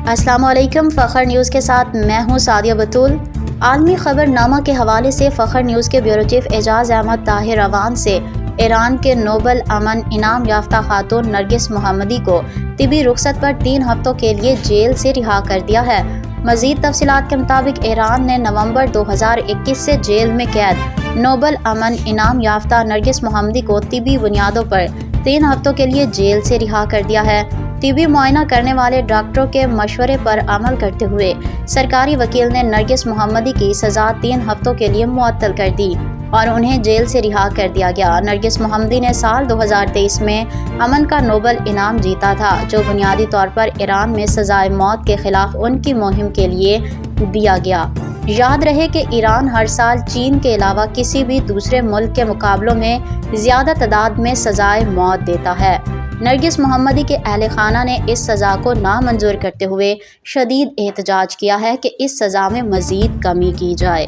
السلام علیکم۔ فخر نیوز کے ساتھ میں ہوں سعدیہ بطول۔ عالمی خبر نامہ کے حوالے سے فخر نیوز کے بیورو چیف اعجاز احمد طاہر روان سے ایران کے نوبل امن انعام یافتہ خاتون نرگس محمدی کو طبی رخصت پر 3 ہفتوں کے لیے جیل سے رہا کر دیا ہے۔ مزید تفصیلات کے مطابق ایران نے نومبر 2021 سے جیل میں قید نوبل امن انعام یافتہ نرگس محمدی کو طبی بنیادوں پر 3 ہفتوں کے لیے جیل سے رہا کر دیا ہے۔ طبی معائنہ کرنے والے ڈاکٹروں کے مشورے پر عمل کرتے ہوئے سرکاری وکیل نے نرگس محمدی کی سزا 3 ہفتوں کے لیے معطل کر دی اور انہیں جیل سے رہا کر دیا گیا۔ نرگس محمدی نے سال 2023 میں امن کا نوبل انعام جیتا تھا، جو بنیادی طور پر ایران میں سزائے موت کے خلاف ان کی مہم کے لیے دیا گیا۔ یاد رہے کہ ایران ہر سال چین کے علاوہ کسی بھی دوسرے ملک کے مقابلوں میں زیادہ تعداد میں سزائے موت دیتا ہے۔ نرگس محمدی کے اہل خانہ نے اس سزا کو نامنظور کرتے ہوئے شدید احتجاج کیا ہے کہ اس سزا میں مزید کمی کی جائے۔